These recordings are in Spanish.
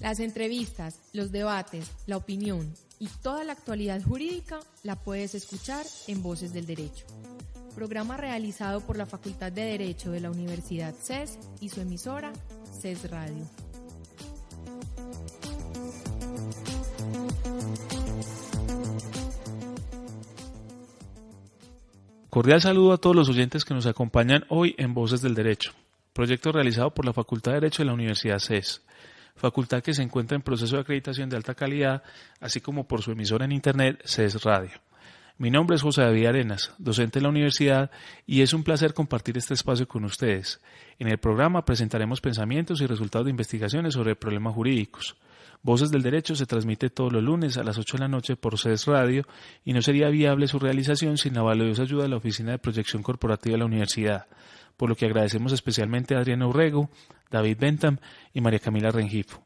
Las entrevistas, los debates, la opinión y toda la actualidad jurídica la puedes escuchar en Voces del Derecho. Programa realizado por la Facultad de Derecho de la Universidad CES y su emisora CES Radio. Cordial saludo a todos los oyentes que nos acompañan hoy en Voces del Derecho, proyecto realizado por la Facultad de Derecho de la Universidad CES, facultad que se encuentra en proceso de acreditación de alta calidad, así como por su emisora en Internet CES Radio. Mi nombre es José David Arenas, docente de la universidad, y es un placer compartir este espacio con ustedes. En el programa presentaremos pensamientos y resultados de investigaciones sobre problemas jurídicos. Voces del Derecho se transmite todos los lunes a las 8 de la noche por CES Radio y no sería viable su realización sin la valiosa ayuda de la Oficina de Proyección Corporativa de la Universidad, por lo que agradecemos especialmente a Adriana Urrego, David Bentham y María Camila Rengifo.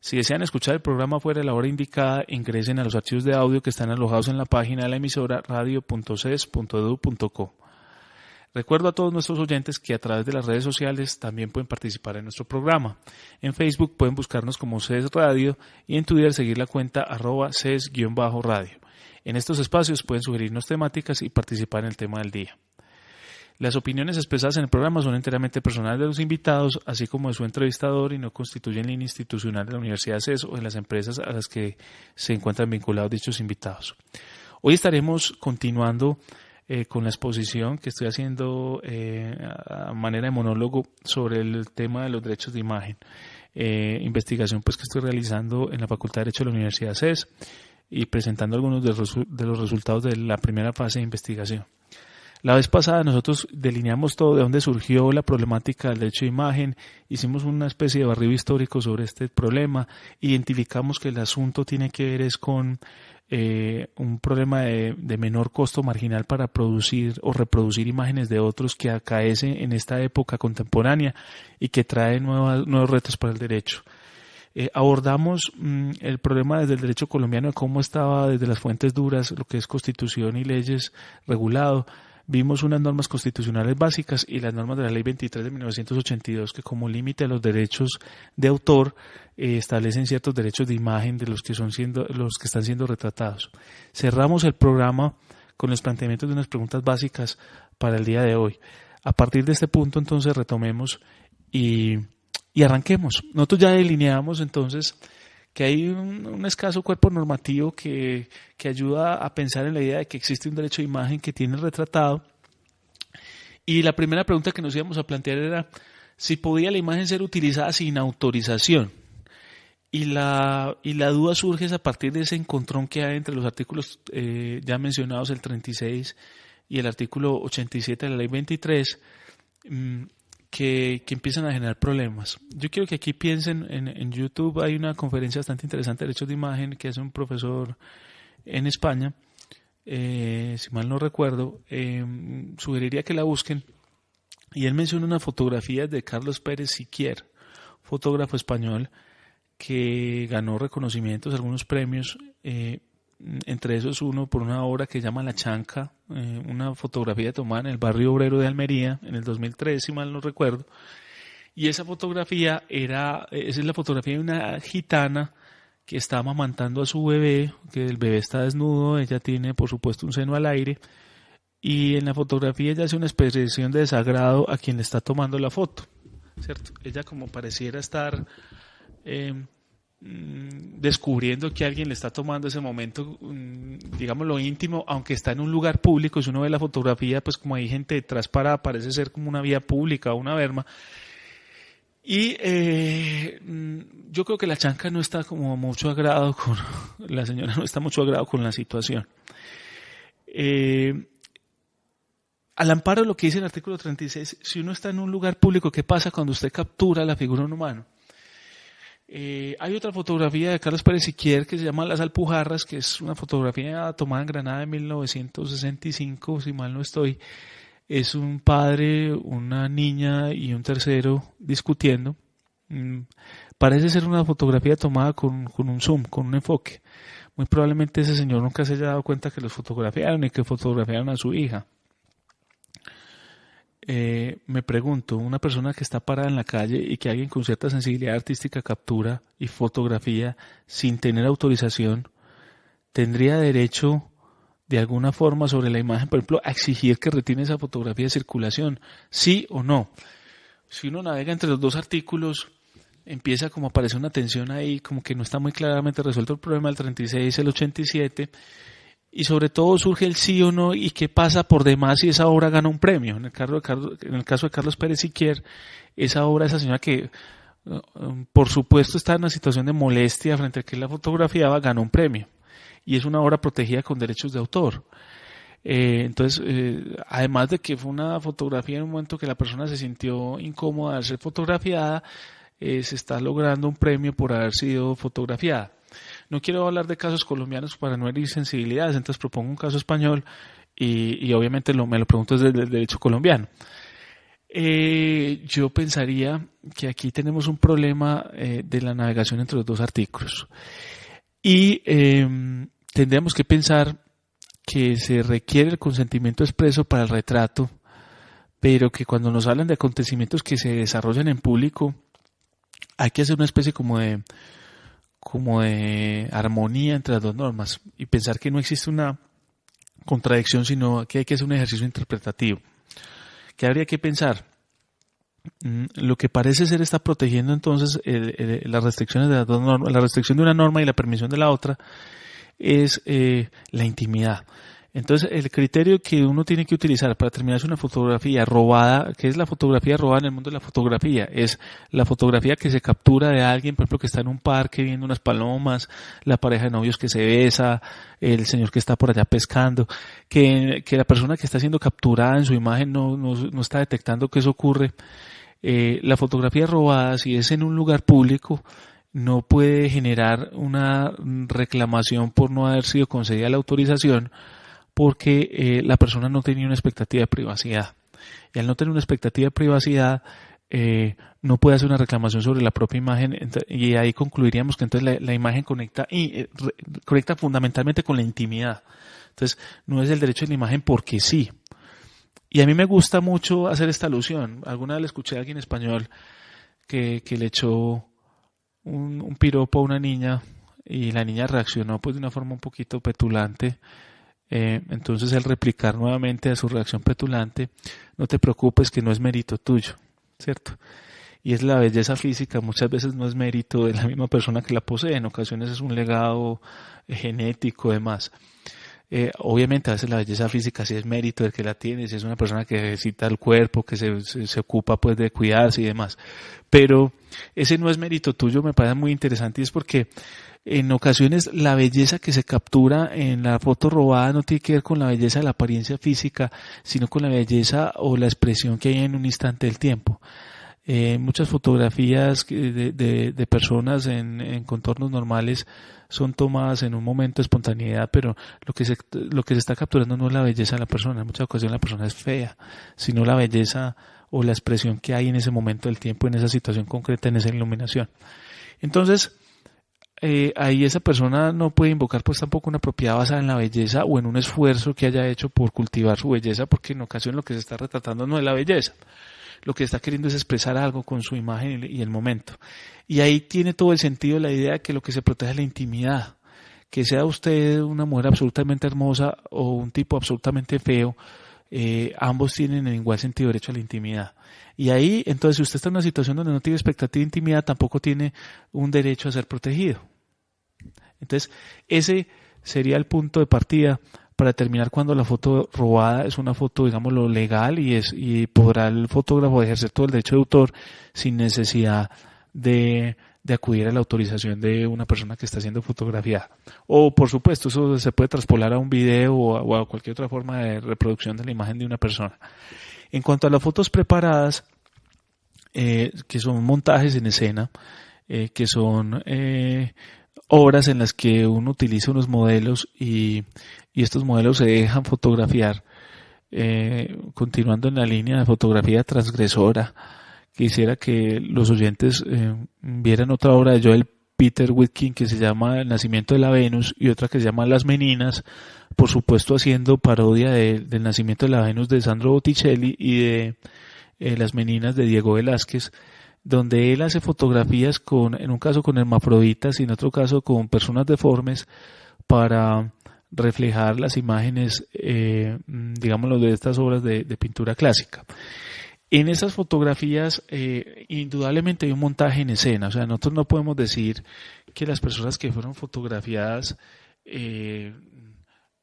Si desean escuchar el programa fuera de la hora indicada, ingresen a los archivos de audio que están alojados en la página de la emisora radio.ces.edu.co. Recuerdo a todos nuestros oyentes que a través de las redes sociales también pueden participar en nuestro programa. En Facebook pueden buscarnos como CES Radio y en Twitter seguir la cuenta @CES_radio. En estos espacios pueden sugerirnos temáticas y participar en el tema del día. Las opiniones expresadas en el programa son enteramente personales de los invitados, así como de su entrevistador, y no constituyen línea institucional de la Universidad CES o de las empresas a las que se encuentran vinculados dichos invitados. Hoy estaremos continuando con la exposición que estoy haciendo a manera de monólogo sobre el tema de los derechos de imagen. Investigación pues que estoy realizando en la Facultad de Derecho de la Universidad CES y presentando algunos de los resultados de la primera fase de investigación. La vez pasada nosotros delineamos todo de dónde surgió la problemática del derecho de imagen, hicimos una especie de barrido histórico sobre este problema, identificamos que el asunto tiene que ver es con un problema de menor costo marginal para producir o reproducir imágenes de otros que acaece en esta época contemporánea y que trae nuevos retos para el derecho. Abordamos el problema desde el derecho colombiano de cómo estaba desde las fuentes duras, lo que es constitución y leyes regulado. Vimos unas normas constitucionales básicas y las normas de la Ley 23 de 1982 que como límite a los derechos de autor establecen ciertos derechos de imagen de los que están siendo retratados. Cerramos el programa con los planteamientos de unas preguntas básicas para el día de hoy. A partir de este punto entonces retomemos y arranquemos. Nosotros ya delineamos entonces que hay un escaso cuerpo normativo que ayuda a pensar en la idea de que existe un derecho de imagen que tiene el retratado. Y la primera pregunta que nos íbamos a plantear era si podía la imagen ser utilizada sin autorización. Y la duda surge a partir de ese encontrón que hay entre los artículos ya mencionados, el 36 y el artículo 87 de la Ley 23, que empiezan a generar problemas. Yo quiero que aquí piensen en YouTube, hay una conferencia bastante interesante de derechos de imagen que hace un profesor en España, si mal no recuerdo, sugeriría que la busquen, y él menciona una fotografía de Carlos Pérez Siquier, fotógrafo español que ganó reconocimientos, algunos premios, entre esos uno por una obra que se llama La Chanca, una fotografía tomada en el barrio obrero de Almería en el 2003, si mal no recuerdo, y esa fotografía esa es la fotografía de una gitana que está amamantando a su bebé, que el bebé está desnudo, ella tiene por supuesto un seno al aire, y en la fotografía ella hace una expresión de desagrado a quien le está tomando la foto, ¿cierto? Ella como pareciera estar descubriendo que alguien le está tomando ese momento, digamos lo íntimo, aunque está en un lugar público. Si uno ve la fotografía, pues como hay gente detrás parada, parece ser como una vía pública o una berma. Y yo creo que la chanca no está como mucho agrado con la señora, no está mucho agrado con la situación. Al amparo de lo que dice el artículo 36, si uno está en un lugar público, ¿qué pasa cuando usted captura la figura de un humano? Hay otra fotografía de Carlos Pérez Siquier que se llama Las Alpujarras, que es una fotografía tomada en Granada en 1965, si mal no estoy. Es un padre, una niña y un tercero discutiendo. Parece ser una fotografía tomada con un zoom, con un enfoque. Muy probablemente ese señor nunca se haya dado cuenta que los fotografiaron y que fotografiaron a su hija. me pregunto, una persona que está parada en la calle y que alguien con cierta sensibilidad artística captura y fotografía sin tener autorización, ¿tendría derecho de alguna forma sobre la imagen, por ejemplo, a exigir que retire esa fotografía de circulación? ¿Sí o no? Si uno navega entre los dos artículos, empieza como a aparecer una tensión ahí, como que no está muy claramente resuelto el problema del 36 y el 87, y sobre todo surge el sí o no y qué pasa por demás si esa obra gana un premio. En el caso de Carlos Pérez Siquier, esa obra, esa señora que por supuesto está en una situación de molestia frente a que la fotografiaba, ganó un premio. Y es una obra protegida con derechos de autor. Entonces, además de que fue una fotografía en un momento que la persona se sintió incómoda al ser fotografiada, se está logrando un premio por haber sido fotografiada. No quiero hablar de casos colombianos para no herir sensibilidades, entonces propongo un caso español y obviamente me lo pregunto desde el derecho colombiano. Yo pensaría que aquí tenemos un problema de la navegación entre los dos artículos y tendríamos que pensar que se requiere el consentimiento expreso para el retrato, pero que cuando nos hablan de acontecimientos que se desarrollan en público, hay que hacer una especie como de armonía entre las dos normas y pensar que no existe una contradicción, sino que hay que hacer un ejercicio interpretativo. ¿Qué habría que pensar? Lo que parece ser está protegiendo entonces las restricciones de las dos normas, la restricción de una norma y la permisión de la otra es la intimidad. Entonces, el criterio que uno tiene que utilizar para determinar una fotografía robada, ¿qué es la fotografía robada en el mundo de la fotografía? Es la fotografía que se captura de alguien, por ejemplo, que está en un parque viendo unas palomas, la pareja de novios que se besa, el señor que está por allá pescando, que la persona que está siendo capturada en su imagen no está detectando que eso ocurre. La fotografía robada, si es en un lugar público, no puede generar una reclamación por no haber sido concedida la autorización, porque la persona no tenía una expectativa de privacidad. Y al no tener una expectativa de privacidad, no puede hacer una reclamación sobre la propia imagen, y ahí concluiríamos que entonces la imagen conecta fundamentalmente con la intimidad. Entonces, no es el derecho de la imagen porque sí. Y a mí me gusta mucho hacer esta alusión. Alguna vez le escuché a alguien español que le echó un piropo a una niña y la niña reaccionó pues de una forma un poquito petulante. Entonces el replicar nuevamente a su reacción petulante, no te preocupes que no es mérito tuyo, ¿cierto? Y es la belleza física, muchas veces no es mérito de la misma persona que la posee, en ocasiones es un legado genético, demás. Obviamente a veces la belleza física sí es mérito del que la tiene, si es una persona que necesita el cuerpo, que se ocupa pues de cuidarse y demás, pero ese no es mérito tuyo, me parece muy interesante, y es porque en ocasiones la belleza que se captura en la foto robada no tiene que ver con la belleza de la apariencia física, sino con la belleza o la expresión que hay en un instante del tiempo. Muchas fotografías de personas en contornos normales son tomadas en un momento de espontaneidad, pero lo que se está capturando no es la belleza de la persona. En muchas ocasiones la persona es fea, sino la belleza o la expresión que hay en ese momento del tiempo, en esa situación concreta, en esa iluminación. Entonces, ahí esa persona no puede invocar pues tampoco una propiedad basada en la belleza o en un esfuerzo que haya hecho por cultivar su belleza, porque en ocasiones lo que se está retratando no es la belleza. Lo que está queriendo es expresar algo con su imagen y el momento. Y ahí tiene todo el sentido la idea de que lo que se protege es la intimidad. Que sea usted una mujer absolutamente hermosa o un tipo absolutamente feo, ambos tienen en igual sentido derecho a la intimidad. Y ahí, entonces, si usted está en una situación donde no tiene expectativa de intimidad, tampoco tiene un derecho a ser protegido. Entonces, ese sería el punto de partida para determinar cuando la foto robada es una foto, digámoslo, legal y podrá el fotógrafo ejercer todo el derecho de autor sin necesidad de acudir a la autorización de una persona que está siendo fotografiada. O, por supuesto, eso se puede traspolar a un video o a cualquier otra forma de reproducción de la imagen de una persona. En cuanto a las fotos preparadas, que son montajes en escena, que son obras en las que uno utiliza unos modelos y estos modelos se dejan fotografiar, continuando en la línea de fotografía transgresora. Quisiera que los oyentes vieran otra obra de Joel Peter Whitkin que se llama El nacimiento de la Venus y otra que se llama Las Meninas, por supuesto haciendo parodia del nacimiento de la Venus de Sandro Botticelli y de Las Meninas de Diego Velázquez, donde él hace fotografías en un caso con hermafroditas y en otro caso con personas deformes para reflejar las imágenes, digámoslo, de estas obras de pintura clásica. En esas fotografías, indudablemente hay un montaje en escena. O sea, nosotros no podemos decir que las personas que fueron fotografiadas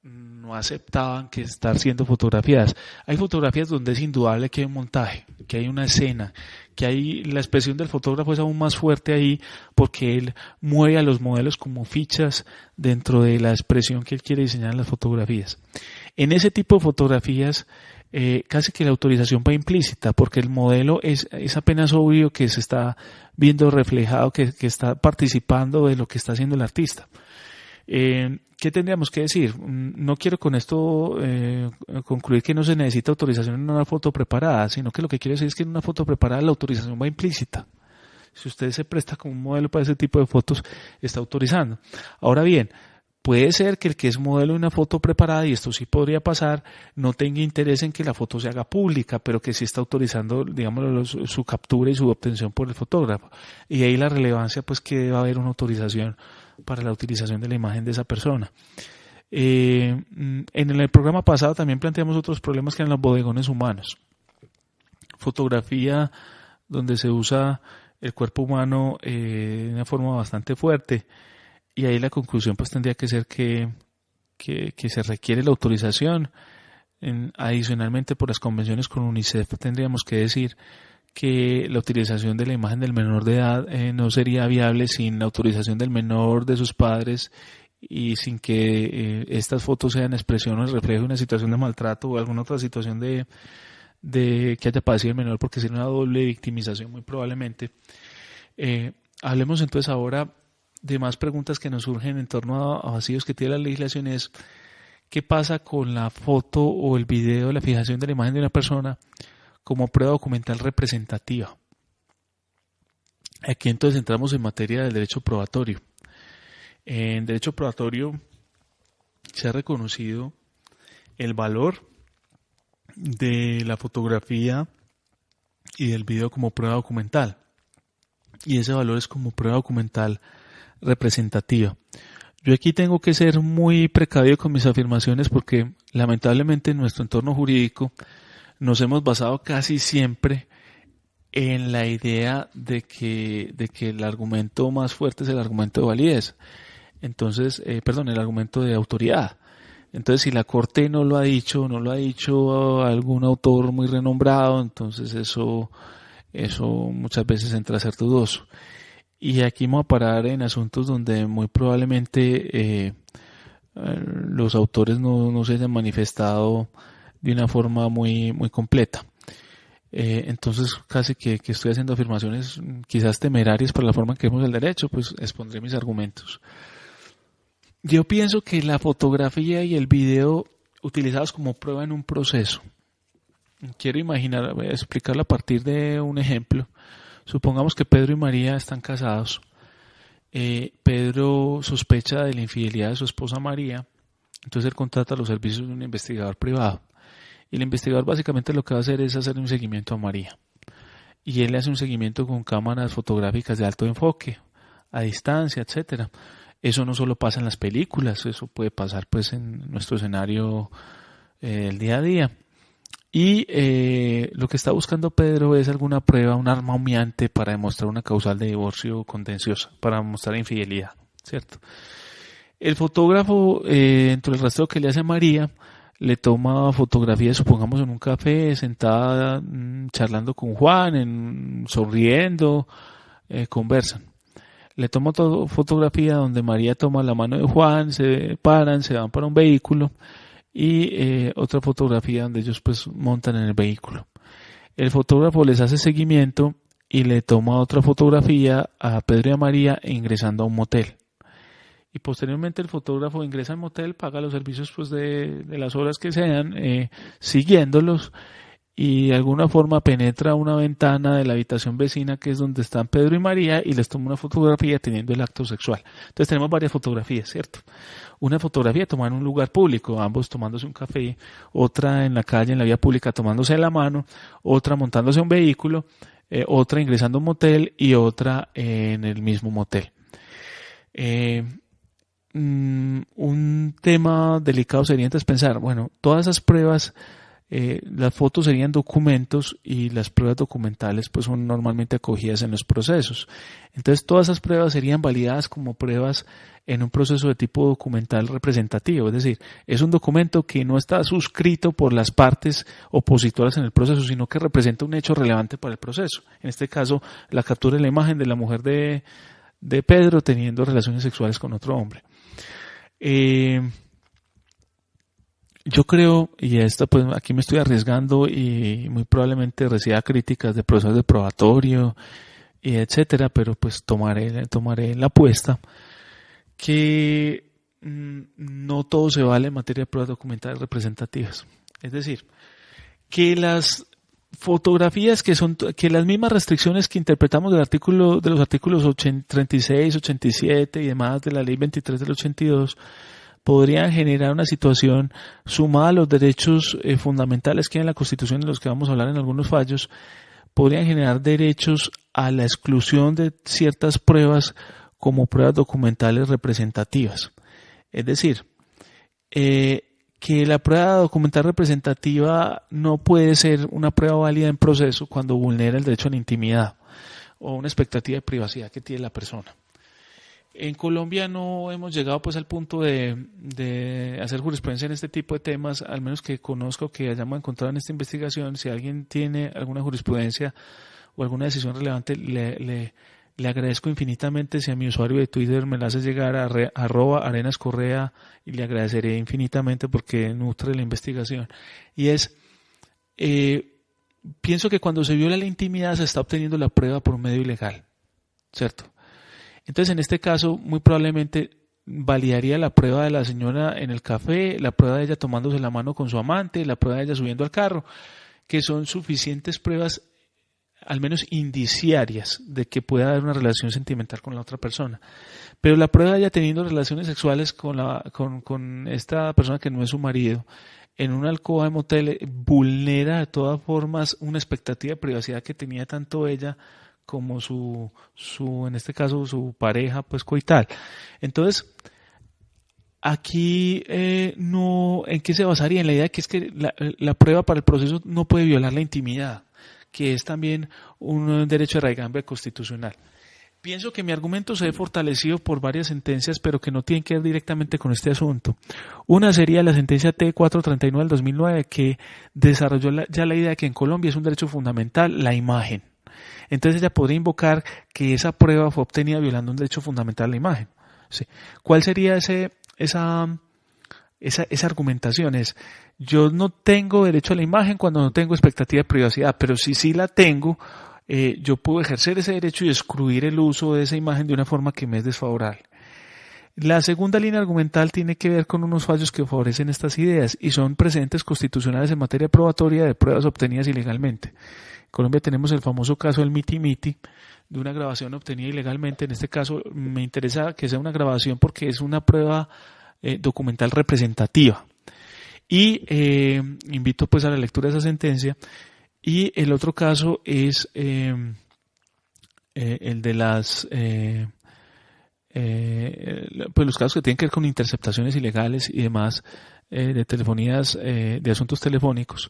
no aceptaban que estar siendo fotografiadas. Hay fotografías donde es indudable que hay un montaje, que hay una escena, que hay la expresión del fotógrafo es aún más fuerte ahí porque él mueve a los modelos como fichas dentro de la expresión que él quiere diseñar en las fotografías. En ese tipo de fotografías casi que la autorización va implícita porque el modelo es apenas obvio que se está viendo reflejado, que está participando de lo que está haciendo el artista. ¿Qué tendríamos que decir? No quiero con esto concluir que no se necesita autorización en una foto preparada, sino que lo que quiero decir es que en una foto preparada la autorización va implícita. Si usted se presta como un modelo para ese tipo de fotos, está autorizando. Ahora bien, puede ser que el que es modelo de una foto preparada, y esto sí podría pasar, no tenga interés en que la foto se haga pública, pero que sí está autorizando, digamos, su captura y su obtención por el fotógrafo. Y ahí la relevancia, pues, que debe haber una autorización para la utilización de la imagen de esa persona. En el programa pasado también planteamos otros problemas que eran los bodegones humanos. Fotografía donde se usa el cuerpo humano de una forma bastante fuerte. Y ahí la conclusión pues tendría que ser que se requiere la autorización. Adicionalmente por las convenciones con UNICEF tendríamos que decir que la utilización de la imagen del menor de edad no sería viable sin la autorización del menor, de sus padres y sin que estas fotos sean expresión o reflejo de una situación de maltrato o alguna otra situación de que haya padecido el menor, porque sería una doble victimización muy probablemente. Hablemos entonces ahora de más preguntas que nos surgen en torno a vacíos que tiene la legislación. Es ¿qué pasa con la foto o el video, la fijación de la imagen de una persona como prueba documental representativa? Aquí entonces entramos en materia del derecho probatorio. En derecho probatorio se ha reconocido el valor de la fotografía y del video como prueba documental, y ese valor es como prueba documental representativa. Yo aquí tengo que ser muy precavido con mis afirmaciones porque lamentablemente en nuestro entorno jurídico nos hemos basado casi siempre en la idea de que el argumento más fuerte es el argumento de validez. Entonces, el argumento de autoridad. Entonces, si la Corte no lo ha dicho algún autor muy renombrado, entonces eso muchas veces entra a ser dudoso. Y aquí vamos a parar en asuntos donde muy probablemente los autores no se hayan manifestado de una forma muy, muy completa. Entonces casi que estoy haciendo afirmaciones quizás temerarias para la forma en que vemos el derecho, pues expondré mis argumentos. Yo pienso que la fotografía y el video utilizados como prueba en un proceso, quiero imaginar, voy a explicarlo a partir de un ejemplo. Supongamos que Pedro y María están casados. Pedro sospecha de la infidelidad de su esposa María, entonces él contrata los servicios de un investigador privado. Y el investigador básicamente lo que va a hacer es hacer un seguimiento a María. Y él le hace un seguimiento con cámaras fotográficas de alto enfoque, a distancia, etcétera. Eso no solo pasa en las películas, eso puede pasar pues en nuestro escenario del día a día. Y lo que está buscando Pedro es alguna prueba, un arma humeante para demostrar una causal de divorcio contenciosa, para demostrar infidelidad, ¿cierto? El fotógrafo, dentro del rastreo que le hace a María, le toma fotografías, supongamos en un café, sentada, charlando con Juan, sonriendo, conversan. Le toma fotografía donde María toma la mano de Juan, se paran, se van para un vehículo, y otra fotografía donde ellos pues montan en el vehículo. El fotógrafo les hace seguimiento y le toma otra fotografía a Pedro y a María ingresando a un motel. Y posteriormente el fotógrafo ingresa al motel, paga los servicios pues de las horas que sean, siguiéndolos, y de alguna forma penetra una ventana de la habitación vecina, que es donde están Pedro y María, y les toma una fotografía teniendo el acto sexual. Entonces tenemos varias fotografías, ¿cierto? Una fotografía tomada en un lugar público, ambos tomándose un café, otra en la calle, en la vía pública, tomándose la mano, otra montándose a un vehículo, otra ingresando a un motel y otra en el mismo motel. Un tema delicado sería entonces pensar, bueno, todas esas pruebas, las fotos serían documentos y las pruebas documentales pues son normalmente acogidas en los procesos. Entonces todas esas pruebas serían validadas como pruebas en un proceso de tipo documental representativo, es decir, es un documento que no está suscrito por las partes opositoras en el proceso, sino que representa un hecho relevante para el proceso. En este caso, la captura de la imagen de la mujer de Pedro teniendo relaciones sexuales con otro hombre. Yo creo, y pues aquí me estoy arriesgando y muy probablemente reciba críticas de profesores de probatorio y etcétera, pero pues tomaré la apuesta que no todo se vale en materia de pruebas documentales representativas. Es decir, que las fotografías que las mismas restricciones que interpretamos de los artículos 36, 87 y demás de la ley 23 del 82 podrían generar una situación sumada a los derechos fundamentales que hay en la Constitución, de los que vamos a hablar en algunos fallos, podrían generar derechos a la exclusión de ciertas pruebas como pruebas documentales representativas. Es decir, que la prueba documental representativa no puede ser una prueba válida en proceso cuando vulnera el derecho a la intimidad o una expectativa de privacidad que tiene la persona. En Colombia no hemos llegado pues al punto de hacer jurisprudencia en este tipo de temas, al menos que conozco, que hayamos encontrado en esta investigación. Si alguien tiene alguna jurisprudencia o alguna decisión relevante, le agradezco infinitamente si a mi usuario de Twitter me la hace llegar a @arenascorrea, y le agradeceré infinitamente porque nutre la investigación. Y es, pienso que cuando se viola la intimidad se está obteniendo la prueba por un medio ilegal, ¿cierto? Entonces en este caso muy probablemente validaría la prueba de la señora en el café, la prueba de ella tomándose la mano con su amante, la prueba de ella subiendo al carro, que son suficientes pruebas al menos indiciarias de que pueda haber una relación sentimental con la otra persona. Pero la prueba de ella teniendo relaciones sexuales con esta persona que no es su marido en una alcoba de motel vulnera de todas formas una expectativa de privacidad que tenía tanto ella como su en este caso su pareja pues coital. Entonces aquí no, ¿en qué se basaría? En la idea de que es que la prueba para el proceso no puede violar la intimidad, que es también un derecho de raigambre constitucional. Pienso que mi argumento se ve fortalecido por varias sentencias, pero que no tienen que ver directamente con este asunto. Una sería la sentencia T439 del 2009, que desarrolló ya la idea de que en Colombia es un derecho fundamental la imagen. Entonces ella podría invocar que esa prueba fue obtenida violando un derecho fundamental a la imagen. Sí. ¿Cuál sería esa argumentación? Es, yo no tengo derecho a la imagen cuando no tengo expectativa de privacidad, pero si sí la tengo, yo puedo ejercer ese derecho y excluir el uso de esa imagen de una forma que me es desfavorable. La segunda línea argumental tiene que ver con unos fallos que favorecen estas ideas y son precedentes constitucionales en materia probatoria de pruebas obtenidas ilegalmente. En Colombia tenemos el famoso caso del miti-miti, de una grabación obtenida ilegalmente. En este caso me interesa que sea una grabación porque es una prueba documental representativa. Y invito pues a la lectura de esa sentencia. Y el otro caso es el de pues los casos que tienen que ver con interceptaciones ilegales y demás de telefonías, de asuntos telefónicos,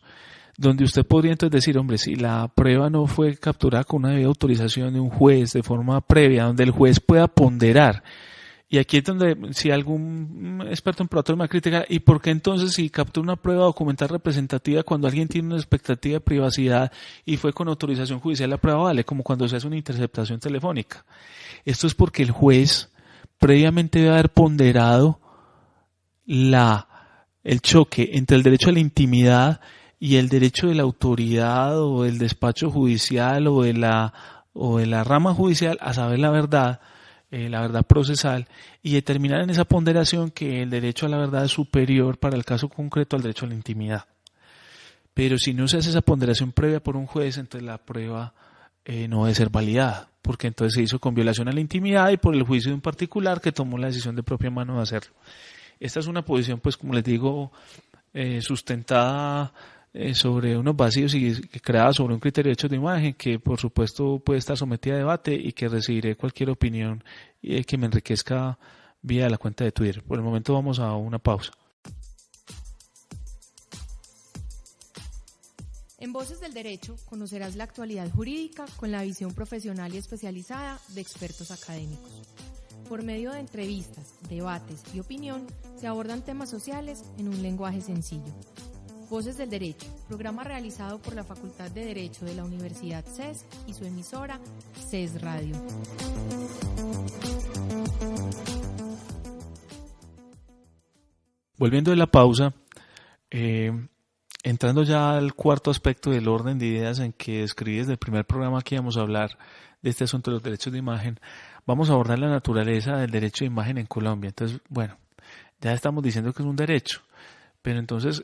donde usted podría entonces decir, hombre, si la prueba no fue capturada con una debida autorización de un juez de forma previa, donde el juez pueda ponderar. Y aquí es donde, si algún experto en probatorio me critica, ¿y por qué entonces si captura una prueba documental representativa cuando alguien tiene una expectativa de privacidad y fue con autorización judicial, la prueba vale? Como cuando se hace una interceptación telefónica. Esto es porque el juez previamente debe haber ponderado el choque entre el derecho a la intimidad y el derecho de la autoridad o del despacho judicial o de la rama judicial a saber la verdad procesal, y determinar en esa ponderación que el derecho a la verdad es superior para el caso concreto al derecho a la intimidad. pero si no se hace esa ponderación previa por un juez, entonces la prueba no debe ser validada, porque entonces se hizo con violación a la intimidad y por el juicio de un particular que tomó la decisión de propia mano de hacerlo. Esta es una posición, pues como les digo, sustentada sobre unos vacíos y creada sobre un criterio de hechos de imagen que por supuesto puede estar sometida a debate y que recibiré cualquier opinión que me enriquezca vía la cuenta de Twitter. Por el momento vamos a una pausa. En Voces del Derecho conocerás la actualidad jurídica con la visión profesional y especializada de expertos académicos. Por medio de entrevistas, debates y opinión se abordan temas sociales en un lenguaje sencillo. Voces del Derecho, programa realizado por la Facultad de Derecho de la Universidad CES y su emisora CES Radio. Volviendo de la pausa, entrando ya al cuarto aspecto del orden de ideas en que describí desde el primer programa que íbamos a hablar de este asunto de los derechos de imagen, vamos a abordar la naturaleza del derecho de imagen en Colombia. Entonces, bueno, ya estamos diciendo que es un derecho, pero entonces,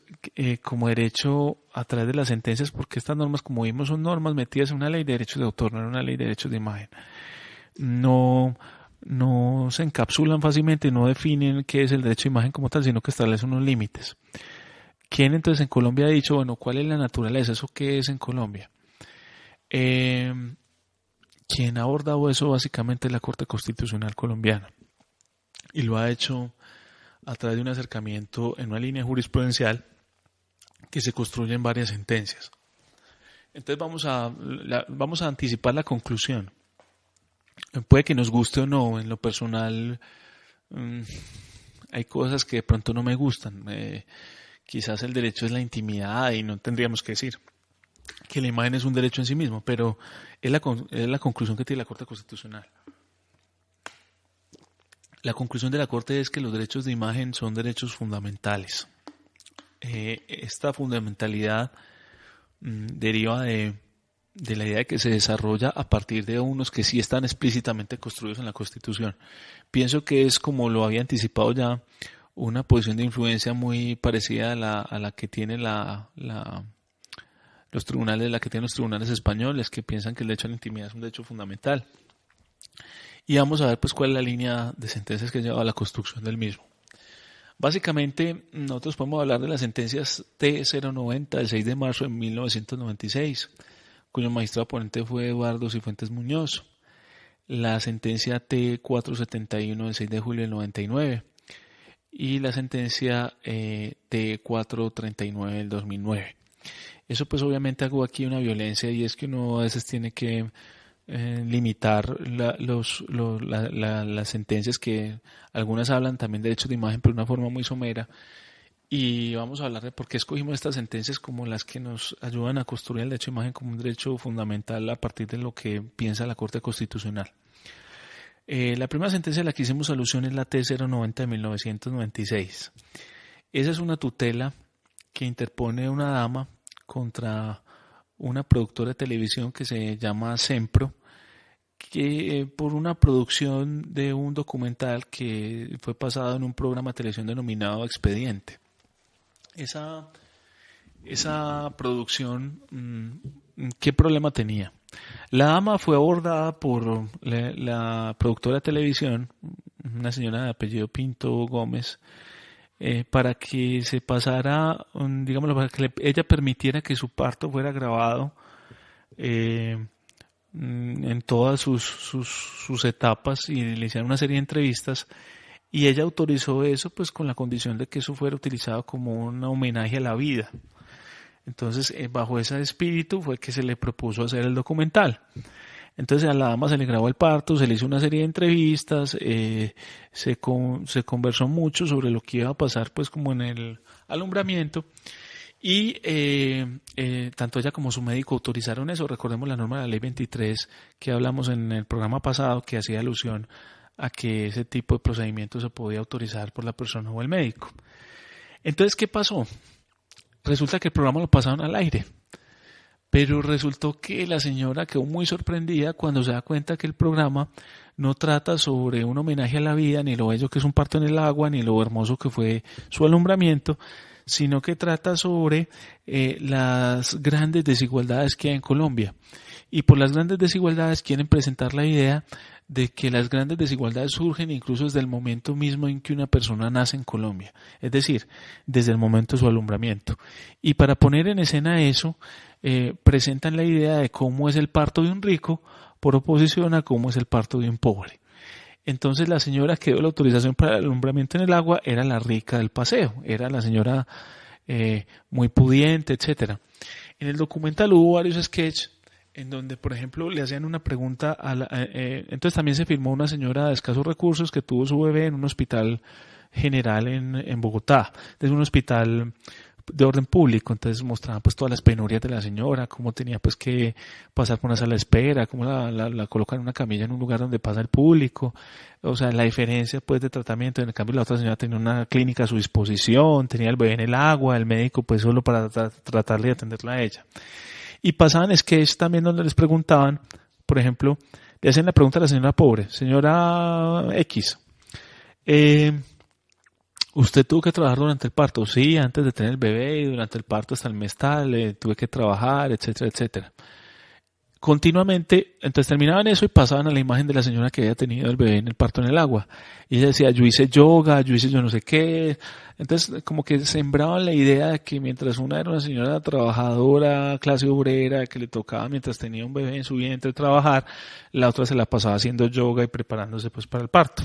como derecho a través de las sentencias, porque estas normas, como vimos, son normas metidas en una ley de derechos de autor, no en una ley de derechos de imagen. No se encapsulan fácilmente, no definen qué es el derecho de imagen como tal, sino que establecen unos límites. ¿Quién entonces en Colombia ha dicho, bueno, cuál es la naturaleza, eso qué es en Colombia? Quien ha abordado eso básicamente es la Corte Constitucional colombiana y lo ha hecho a través de un acercamiento en una línea jurisprudencial que se construye en varias sentencias. Entonces vamos a anticipar la conclusión. Puede que nos guste o no, en lo personal hay cosas que de pronto no me gustan. Quizás el derecho es la intimidad y no tendríamos que decir que la imagen es un derecho en sí mismo, pero es la conclusión que tiene la Corte Constitucional. La conclusión de la Corte es que los derechos de imagen son derechos fundamentales. Esta fundamentalidad deriva de la idea de que se desarrolla a partir de unos que sí están explícitamente construidos en la Constitución. Pienso que es, como lo había anticipado ya, una posición de influencia muy parecida a la que tiene los tribunales españoles, que piensan que el derecho a la intimidad es un derecho fundamental. Y vamos a ver pues cuál es la línea de sentencias que ha llevado a la construcción del mismo. Básicamente, nosotros podemos hablar de las sentencias T090 del 6 de marzo de 1996, cuyo magistrado ponente fue Eduardo Cifuentes Muñoz, la sentencia T471 del 6 de julio del 99 y la sentencia T439 del 2009. Eso pues obviamente hago aquí una violencia, y es que uno a veces tiene que limitar las sentencias, que algunas hablan también de derechos de imagen pero de una forma muy somera, y vamos a hablar de por qué escogimos estas sentencias como las que nos ayudan a construir el derecho de imagen como un derecho fundamental a partir de lo que piensa la Corte Constitucional. La primera sentencia a la que hicimos alusión es la T090 de 1996. Esa es una tutela que interpone una dama contra una productora de televisión que se llama Sempro, que por una producción de un documental que fue pasado en un programa de televisión denominado Expediente. Esa producción, ¿qué problema tenía? La dama fue abordada por la productora de televisión, una señora de apellido Pinto Gómez, para que se pasara, digámoslo, para que ella permitiera que su parto fuera grabado en todas sus etapas, y le hicieron una serie de entrevistas, y ella autorizó eso pues con la condición de que eso fuera utilizado como un homenaje a la vida. Entonces, bajo ese espíritu fue que se le propuso hacer el documental. Entonces a la dama se le grabó el parto, se le hizo una serie de entrevistas, se conversó mucho sobre lo que iba a pasar pues como en el alumbramiento, y tanto ella como su médico autorizaron eso. Recordemos la norma de la ley 23 que hablamos en el programa pasado, que hacía alusión a que ese tipo de procedimiento se podía autorizar por la persona o el médico. Entonces, ¿qué pasó? Resulta que el programa lo pasaron al aire, pero resultó que la señora quedó muy sorprendida cuando se da cuenta que el programa no trata sobre un homenaje a la vida, ni lo bello que es un parto en el agua, ni lo hermoso que fue su alumbramiento, sino que trata sobre las grandes desigualdades que hay en Colombia. Y por las grandes desigualdades quieren presentar la idea de que las grandes desigualdades surgen incluso desde el momento mismo en que una persona nace en Colombia, es decir, desde el momento de su alumbramiento. Y para poner en escena eso, presentan la idea de cómo es el parto de un rico por oposición a cómo es el parto de un pobre. Entonces la señora que dio la autorización para el alumbramiento en el agua era la rica del paseo, era la señora muy pudiente, etcétera. En el documental hubo varios sketches en donde, por ejemplo, le hacían una pregunta entonces también se filmó una señora de escasos recursos que tuvo su bebé en un hospital general en Bogotá, es un hospital de orden público, entonces mostraban pues todas las penurias de la señora, cómo tenía pues que pasar por una sala de espera, cómo la colocan en una camilla en un lugar donde pasa el público, o sea, la diferencia pues de tratamiento. En el cambio la otra señora tenía una clínica a su disposición, tenía el bebé en el agua, el médico pues solo para tratarle de atenderla a ella. Y pasaban sketches también donde les preguntaban, por ejemplo, le hacen la pregunta a la señora pobre, señora X, ¿usted tuvo que trabajar durante el parto? Sí, antes de tener el bebé y durante el parto hasta el mes tal, tuve que trabajar, etcétera, etcétera. Continuamente, entonces terminaban eso y pasaban a la imagen de la señora que había tenido el bebé en el parto en el agua. Y ella decía, yo hice yoga, yo hice yo no sé qué. Entonces, como que sembraban la idea de que mientras una era una señora trabajadora, clase obrera, que le tocaba mientras tenía un bebé en su vientre trabajar, la otra se la pasaba haciendo yoga y preparándose pues para el parto.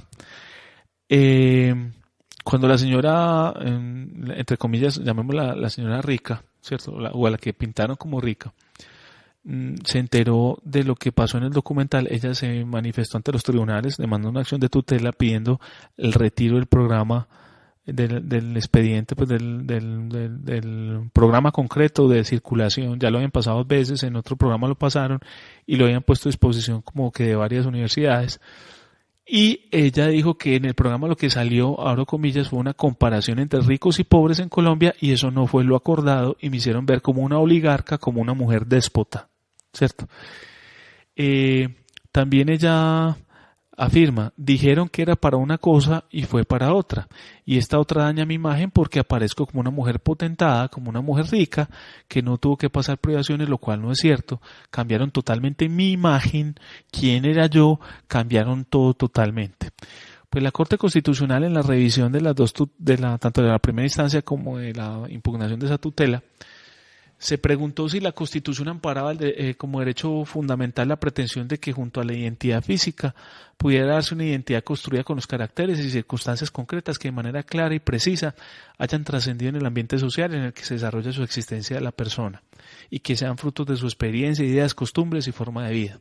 Cuando la señora, entre comillas, llamémosla la señora rica, ¿cierto? O a la que pintaron como rica, se enteró de lo que pasó en el documental, ella se manifestó ante los tribunales, demandó una acción de tutela pidiendo el retiro del programa, del expediente, pues del programa concreto de circulación. Ya lo habían pasado 2 veces, en otro programa lo pasaron y lo habían puesto a disposición como que de varias universidades. Y ella dijo que en el programa lo que salió, abro comillas, fue una comparación entre ricos y pobres en Colombia y eso no fue lo acordado y me hicieron ver como una oligarca, como una mujer déspota, ¿cierto? También ella afirma, dijeron que era para una cosa y fue para otra, y esta otra daña mi imagen porque aparezco como una mujer potentada, como una mujer rica, que no tuvo que pasar privaciones, lo cual no es cierto. Cambiaron totalmente mi imagen, quién era yo, cambiaron todo totalmente. Pues la Corte Constitucional en la revisión de las dos, tanto de la primera instancia como de la impugnación de esa tutela, se preguntó si la Constitución amparaba como derecho fundamental la pretensión de que junto a la identidad física pudiera darse una identidad construida con los caracteres y circunstancias concretas que de manera clara y precisa hayan trascendido en el ambiente social en el que se desarrolla su existencia de la persona y que sean frutos de su experiencia, ideas, costumbres y forma de vida.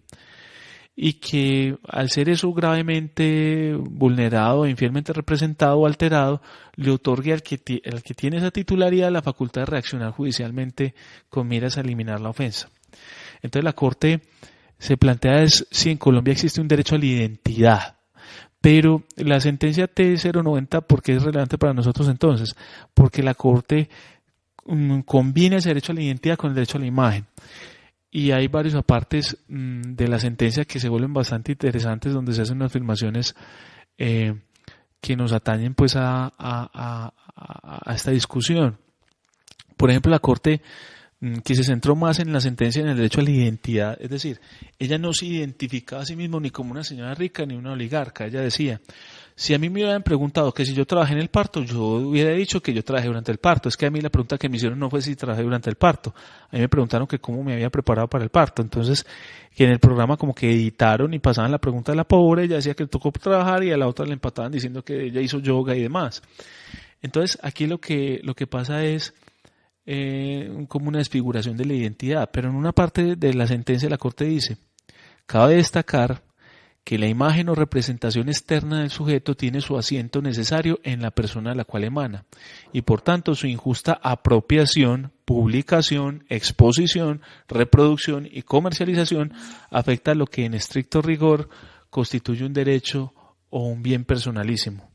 Y que al ser eso gravemente vulnerado, infielmente representado o alterado, le otorgue al que tiene esa titularidad la facultad de reaccionar judicialmente con miras a eliminar la ofensa. Entonces la Corte se plantea si en Colombia existe un derecho a la identidad. Pero la sentencia T090, ¿por qué es relevante para nosotros entonces? Porque la Corte combina ese derecho a la identidad con el derecho a la imagen. Y hay varios apartes de la sentencia que se vuelven bastante interesantes, donde se hacen unas afirmaciones que nos atañen pues a esta discusión. Por ejemplo, la Corte que se centró más en la sentencia en el derecho a la identidad, es decir, ella no se identificaba a sí misma ni como una señora rica ni una oligarca. Ella decía, si a mí me hubieran preguntado que si yo trabajé en el parto, yo hubiera dicho que yo trabajé durante el parto. Es que a mí la pregunta que me hicieron no fue si trabajé durante el parto. A mí me preguntaron que cómo me había preparado para el parto. Entonces, que en el programa como que editaron y pasaban la pregunta de la pobre, ella decía que le tocó trabajar y a la otra le empataban diciendo que ella hizo yoga y demás. Entonces, aquí lo que pasa es como una desfiguración de la identidad. Pero en una parte de la sentencia la Corte dice, cabe destacar que la imagen o representación externa del sujeto tiene su asiento necesario en la persona a la cual emana y por tanto su injusta apropiación, publicación, exposición, reproducción y comercialización afecta a lo que en estricto rigor constituye un derecho o un bien personalísimo.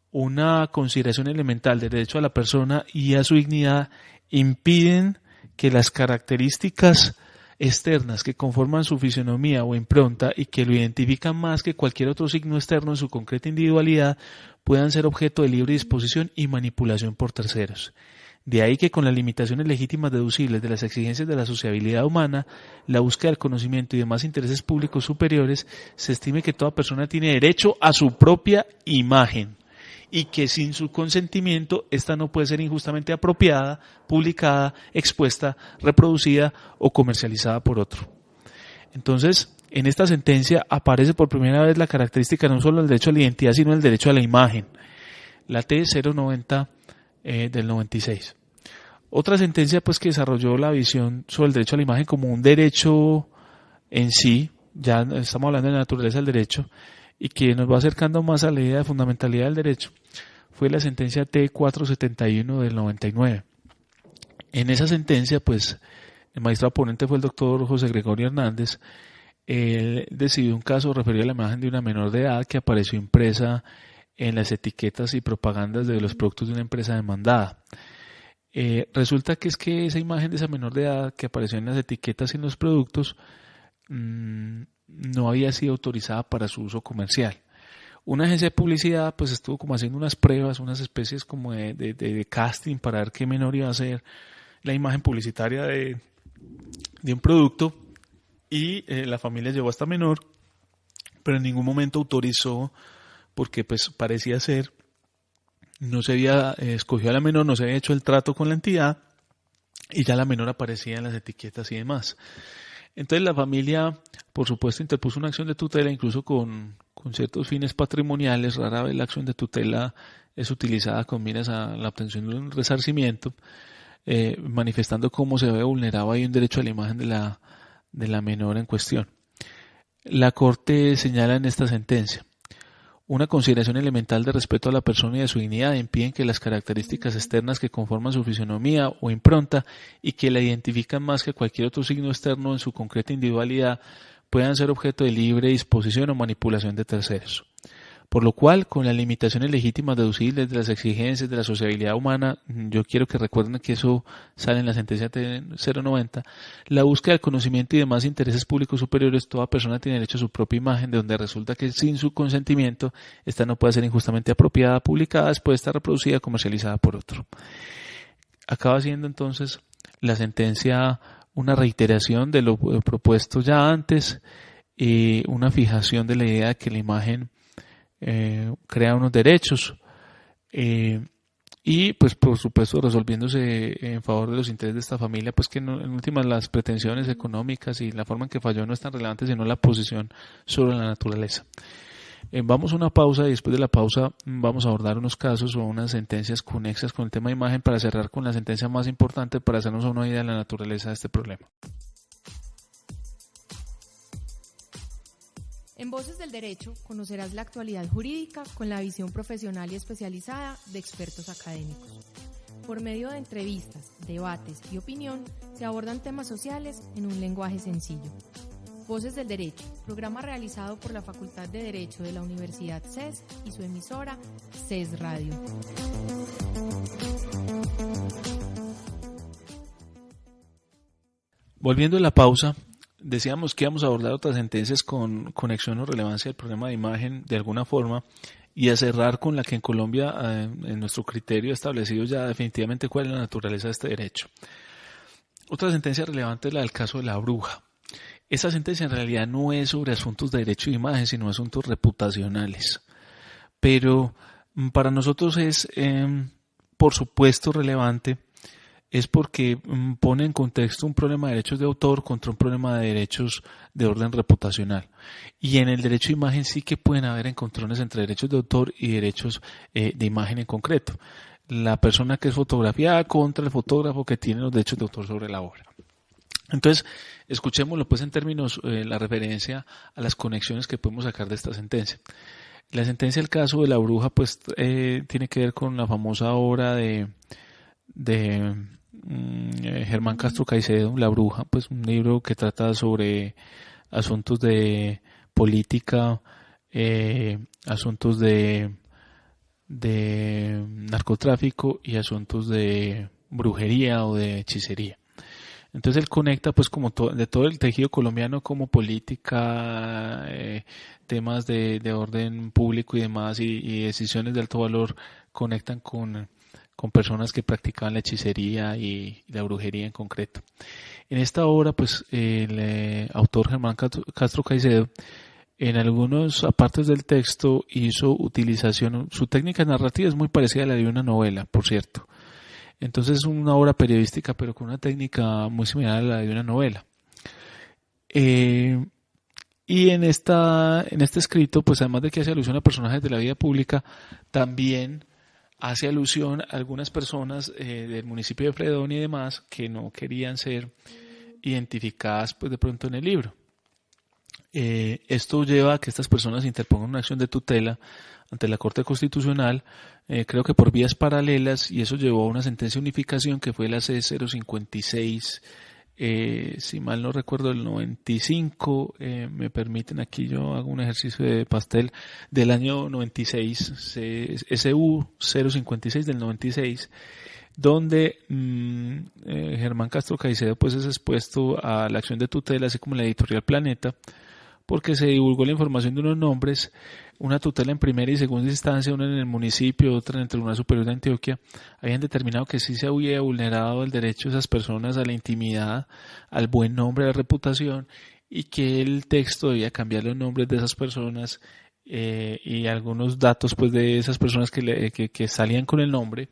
Una consideración elemental del derecho a la persona y a su dignidad impiden que las características externas que conforman su fisionomía o impronta y que lo identifican más que cualquier otro signo externo en su concreta individualidad puedan ser objeto de libre disposición y manipulación por terceros. De ahí que con las limitaciones legítimas deducibles de las exigencias de la sociabilidad humana, la búsqueda del conocimiento y demás intereses públicos superiores, se estime que toda persona tiene derecho a su propia imagen y que sin su consentimiento ésta no puede ser injustamente apropiada, publicada, expuesta, reproducida o comercializada por otro. Entonces, en esta sentencia aparece por primera vez la característica no solo del derecho a la identidad, sino el derecho a la imagen, la T090 del 96. Otra sentencia pues que desarrolló la visión sobre el derecho a la imagen como un derecho en sí, ya estamos hablando de la naturaleza del derecho, y que nos va acercando más a la idea de fundamentalidad del derecho, fue la sentencia T471 del 99. En esa sentencia, pues, el magistrado ponente fue el doctor José Gregorio Hernández. Él decidió un caso referido a la imagen de una menor de edad que apareció impresa en las etiquetas y propagandas de los productos de una empresa demandada. Resulta que es que esa imagen de esa menor de edad que apareció en las etiquetas y en los productos no había sido autorizada para su uso comercial. Una agencia de publicidad pues estuvo como haciendo unas pruebas, unas especies como de casting para ver qué menor iba a ser la imagen publicitaria de un producto, y la familia llevó a esta menor, pero en ningún momento autorizó, porque pues parecía ser, no se había escogido a la menor, no se había hecho el trato con la entidad y ya la menor aparecía en las etiquetas y demás. Entonces la familia, por supuesto, interpuso una acción de tutela, incluso con ciertos fines patrimoniales. Rara vez la acción de tutela es utilizada con miras a la obtención de un resarcimiento, manifestando cómo se ve vulnerado ahí un derecho a la imagen de la menor en cuestión. La Corte señala en esta sentencia: una consideración elemental de respeto a la persona y a su dignidad impiden que las características externas que conforman su fisonomía o impronta y que la identifican más que cualquier otro signo externo en su concreta individualidad puedan ser objeto de libre disposición o manipulación de terceros. Por lo cual, con las limitaciones legítimas deducibles de las exigencias de la sociabilidad humana, yo quiero que recuerden que eso sale en la sentencia T090, la búsqueda del conocimiento y demás intereses públicos superiores, toda persona tiene derecho a su propia imagen, de donde resulta que sin su consentimiento, esta no puede ser injustamente apropiada, publicada, después de estar reproducida, comercializada por otro. Acaba siendo entonces la sentencia una reiteración de lo propuesto ya antes, y una fijación de la idea de que la imagen crea unos derechos, y pues por supuesto resolviéndose en favor de los intereses de esta familia, pues que en últimas las pretensiones económicas y la forma en que falló no es tan relevante, sino la posición sobre la naturaleza. Vamos a una pausa y después de la pausa vamos a abordar unos casos o unas sentencias conexas con el tema de imagen para cerrar con la sentencia más importante para hacernos una idea de la naturaleza de este problema. En Voces del Derecho conocerás la actualidad jurídica con la visión profesional y especializada de expertos académicos. Por medio de entrevistas, debates y opinión se abordan temas sociales en un lenguaje sencillo. Voces del Derecho, programa realizado por la Facultad de Derecho de la Universidad CES y su emisora CES Radio. Volviendo a la pausa, decíamos que íbamos a abordar otras sentencias con conexión o relevancia del problema de imagen de alguna forma, y a cerrar con la que en Colombia, en nuestro criterio, ha establecido ya definitivamente cuál es la naturaleza de este derecho. Otra sentencia relevante es la del caso de La Bruja. Esta sentencia en realidad no es sobre asuntos de derecho de imagen, sino asuntos reputacionales. Pero para nosotros es, por supuesto, relevante, es porque pone en contexto un problema de derechos de autor contra un problema de derechos de orden reputacional. Y en el derecho de imagen sí que pueden haber encontrones entre derechos de autor y derechos de imagen en concreto. La persona que es fotografiada contra el fotógrafo que tiene los derechos de autor sobre la obra. Entonces, escuchémoslo pues en términos, la referencia a las conexiones que podemos sacar de esta sentencia. La sentencia del caso de La Bruja pues tiene que ver con la famosa obra de Germán Castro Caicedo, La Bruja, pues un libro que trata sobre asuntos de política, asuntos de narcotráfico y asuntos de brujería o de hechicería. Entonces él conecta pues como de todo el tejido colombiano, como política, temas de orden público y demás, y decisiones de alto valor, conectan con con personas que practicaban la hechicería y la brujería en concreto. En esta obra, pues el autor Germán Castro Caicedo, en algunas partes del texto hizo utilización, su técnica narrativa es muy parecida a la de una novela, por cierto. Entonces es una obra periodística, pero con una técnica muy similar a la de una novela. Y en este escrito, pues además de que hace alusión a personajes de la vida pública, también hace alusión a algunas personas del municipio de Fredonia y demás que no querían ser identificadas pues de pronto en el libro. Esto lleva a que estas personas interpongan una acción de tutela ante la Corte Constitucional, creo que por vías paralelas, y eso llevó a una sentencia de unificación que fue la C056, si mal no recuerdo, el 95, me permiten aquí, yo hago un ejercicio de pastel del año 96, SU 056 del 96, donde Germán Castro Caicedo pues es expuesto a la acción de tutela, así como la editorial Planeta, porque se divulgó la información de unos nombres, una tutela en primera y segunda instancia, una en el municipio, otra en el Tribunal Superior de Antioquia, habían determinado que sí se había vulnerado el derecho de esas personas a la intimidad, al buen nombre, a la reputación, y que el texto debía cambiar los nombres de esas personas y algunos datos pues de esas personas que salían con el nombre,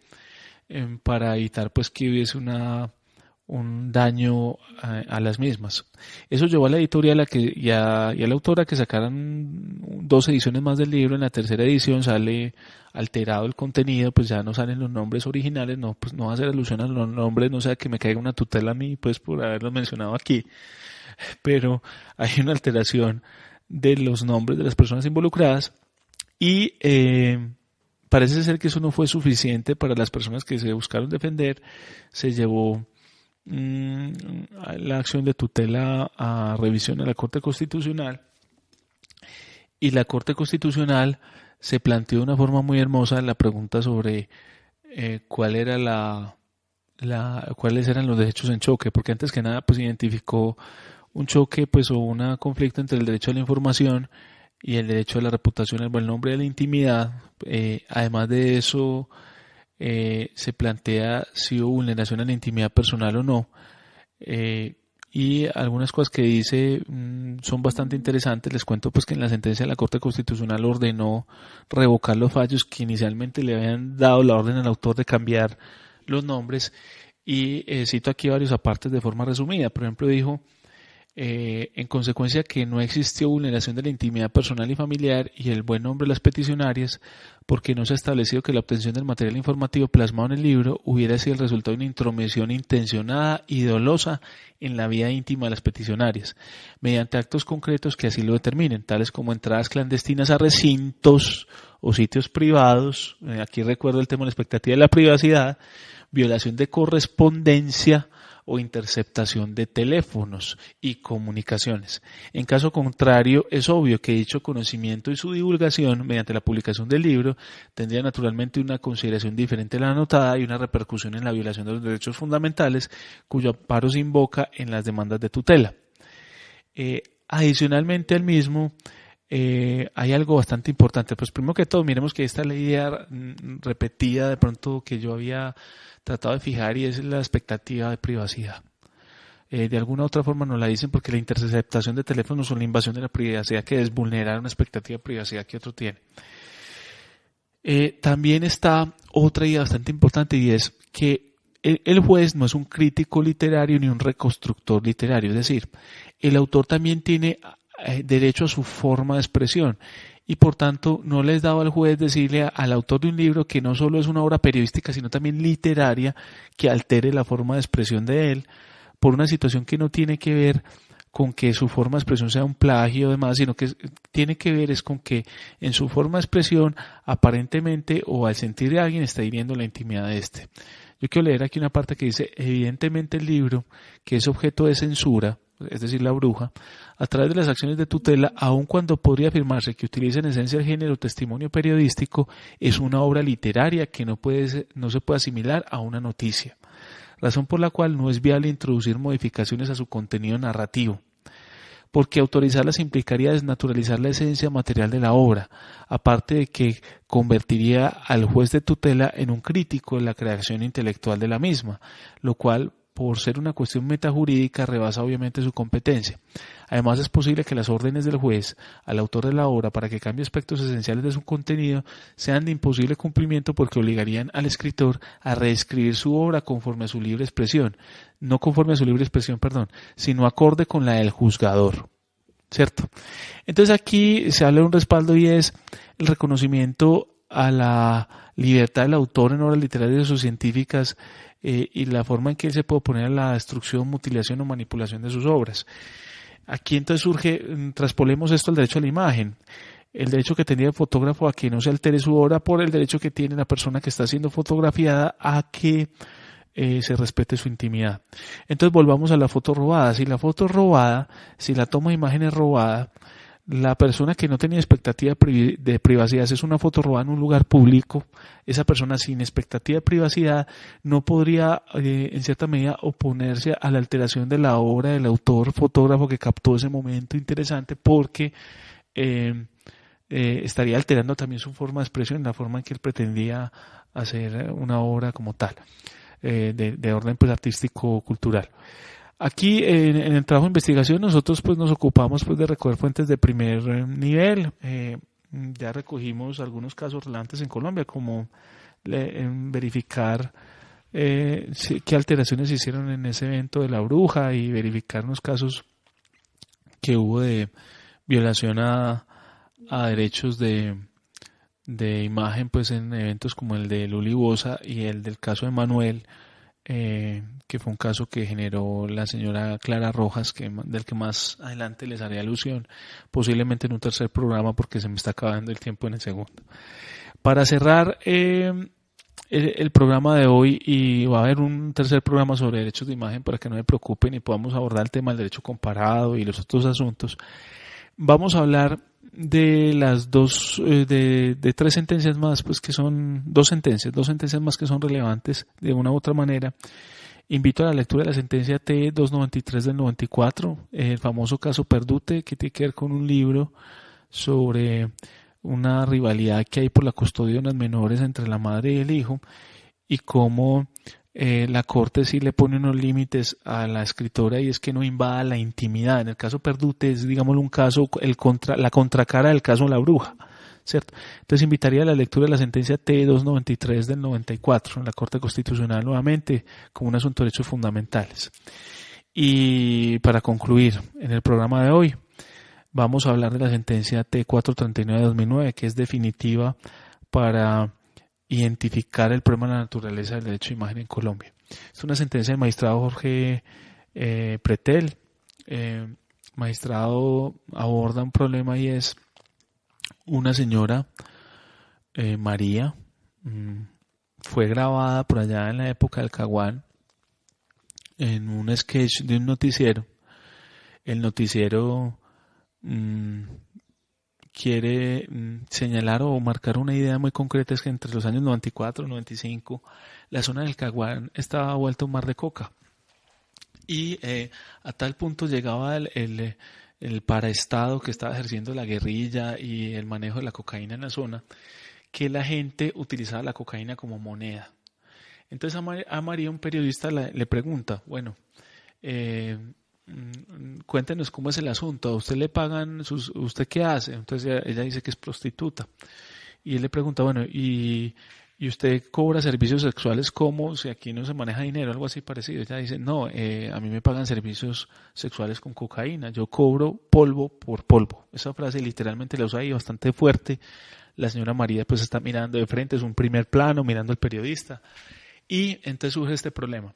para evitar pues que hubiese un daño a las mismas. Eso llevó a la editorial y a la autora que sacaran 2 ediciones más del libro. En la tercera edición sale alterado el contenido, pues ya no salen los nombres originales, pues no va a hacer alusión a los nombres, no sea que me caiga una tutela a mí pues por haberlos mencionado aquí, pero hay una alteración de los nombres de las personas involucradas y parece ser que eso no fue suficiente para las personas que se buscaron defender. Se llevó la acción de tutela a revisión a la Corte Constitucional, y la Corte Constitucional se planteó de una forma muy hermosa la pregunta sobre cuáles eran los derechos en choque, porque antes que nada pues identificó un choque pues o un conflicto entre el derecho a la información y el derecho a la reputación, al buen nombre y a la intimidad. Además de eso, se plantea si hubo vulneración a la intimidad personal o no, y algunas cosas que dice son bastante interesantes. Les cuento pues que en la sentencia de la Corte Constitucional ordenó revocar los fallos que inicialmente le habían dado la orden al autor de cambiar los nombres, y cito aquí varios apartes de forma resumida. Por ejemplo, dijo: en consecuencia que no existió vulneración de la intimidad personal y familiar y el buen nombre de las peticionarias, porque no se ha establecido que la obtención del material informativo plasmado en el libro hubiera sido el resultado de una intromisión intencionada y dolosa en la vida íntima de las peticionarias, mediante actos concretos que así lo determinen, tales como entradas clandestinas a recintos o sitios privados, aquí recuerdo el tema de la expectativa de la privacidad, violación de correspondencia o interceptación de teléfonos y comunicaciones. En caso contrario, es obvio que dicho conocimiento y su divulgación mediante la publicación del libro tendría naturalmente una consideración diferente a la anotada y una repercusión en la violación de los derechos fundamentales, cuyo amparo se invoca en las demandas de tutela. Adicionalmente al mismo, hay algo bastante importante. Pues primero que todo, miremos que esta es la idea repetida de pronto que yo había tratado de fijar, y es la expectativa de privacidad. De alguna u otra forma nos la dicen porque la interceptación de teléfonos o la invasión de la privacidad, que es vulnerar una expectativa de privacidad que otro tiene. También está otra idea bastante importante, y es que el juez no es un crítico literario ni un reconstructor literario, es decir, el autor también tiene derecho a su forma de expresión, y por tanto no les daba al juez decirle al autor de un libro que no solo es una obra periodística sino también literaria que altere la forma de expresión de él por una situación que no tiene que ver con que su forma de expresión sea un plagio o demás, sino que tiene que ver es con que en su forma de expresión aparentemente o al sentir de alguien está hiriendo la intimidad de este. Yo quiero leer aquí una parte que dice: evidentemente el libro, que es objeto de censura, es decir, La Bruja, a través de las acciones de tutela, aun cuando podría afirmarse que utiliza en esencia el género testimonio periodístico, es una obra literaria que no se puede asimilar a una noticia, razón por la cual no es viable introducir modificaciones a su contenido narrativo. porque autorizarlas implicaría desnaturalizar la esencia material de la obra, aparte de que convertiría al juez de tutela en un crítico de la creación intelectual de la misma, lo cual, por ser una cuestión metajurídica, rebasa obviamente su competencia. Además, es posible que las órdenes del juez al autor de la obra para que cambie aspectos esenciales de su contenido sean de imposible cumplimiento porque obligarían al escritor a reescribir su obra conforme a su libre expresión, no conforme a su libre expresión, sino acorde con la del juzgador, ¿cierto? Entonces aquí se habla de un respaldo y es el reconocimiento a la libertad del autor en obras literarias o científicas y la forma en que él se puede oponer a la destrucción, mutilación o manipulación de sus obras. Aquí entonces surge, traspolemos esto al derecho a la imagen, el derecho que tenía el fotógrafo a que no se altere su obra por el derecho que tiene la persona que está siendo fotografiada a que se respete su intimidad. Entonces volvamos a la foto robada. Si la foto es robada, si la toma de imagen es robada, la persona que no tenía expectativa de privacidad, si es una foto robada en un lugar público, esa persona sin expectativa de privacidad no podría en cierta medida oponerse a la alteración de la obra del autor fotógrafo que captó ese momento interesante porque estaría alterando también su forma de expresión, la forma en que él pretendía hacer una obra como tal, de orden pues artístico-cultural. Aquí en el trabajo de investigación nosotros pues nos ocupamos pues de recoger fuentes de primer nivel. Ya recogimos algunos casos relevantes en Colombia, como verificar qué alteraciones se hicieron en ese evento de la bruja y verificar unos casos que hubo de violación a derechos de imagen pues en eventos como el de Luli Boza y el del caso de Manuel, que fue un caso que generó la señora Clara Rojas, del que más adelante les haré alusión, posiblemente en un tercer programa porque se me está acabando el tiempo en el segundo. Para cerrar el programa de hoy, y va a haber un tercer programa sobre derechos de imagen para que no me preocupen y podamos abordar el tema del derecho comparado y los otros asuntos, vamos a hablar de las de tres sentencias más, pues que son dos sentencias más que son relevantes de una u otra manera. Invito a la lectura de la sentencia T-293 del 94, el famoso caso Perdute, que tiene que ver con un libro sobre una rivalidad que hay por la custodia de unas menores entre la madre y el hijo, y cómo la Corte sí le pone unos límites a la escritora, y es que no invada la intimidad. En el caso Perdute es, digámoslo, un caso, la contracara del caso La Bruja, ¿cierto? Entonces invitaría a la lectura de la sentencia T-293 del 94 en la Corte Constitucional nuevamente como un asunto de derechos fundamentales. Y para concluir, en el programa de hoy vamos a hablar de la sentencia T-439 de 2009, que es definitiva para identificar el problema de la naturaleza del derecho de imagen en Colombia. Es una sentencia del magistrado Jorge Pretel. Magistrado aborda un problema y es una señora, María, fue grabada por allá en la época del Caguán en un sketch de un noticiero. El noticiero quiere señalar o marcar una idea muy concreta, es que entre los años 94 y 95 la zona del Caguán estaba vuelta un mar de coca, y a tal punto llegaba el paraestado que estaba ejerciendo la guerrilla y el manejo de la cocaína en la zona, que la gente utilizaba la cocaína como moneda. Entonces a María, un periodista, le pregunta, bueno, cuéntenos cómo es el asunto, ¿a usted le pagan, usted qué hace? Entonces ella dice que es prostituta, y él le pregunta, bueno, ¿y usted cobra servicios sexuales como si aquí no se maneja dinero, algo así parecido? Ella dice, no, a mí me pagan servicios sexuales con cocaína, yo cobro polvo por polvo. Esa frase literalmente la usa ahí bastante fuerte. La señora María pues está mirando de frente, es un primer plano, mirando al periodista, y entonces surge este problema.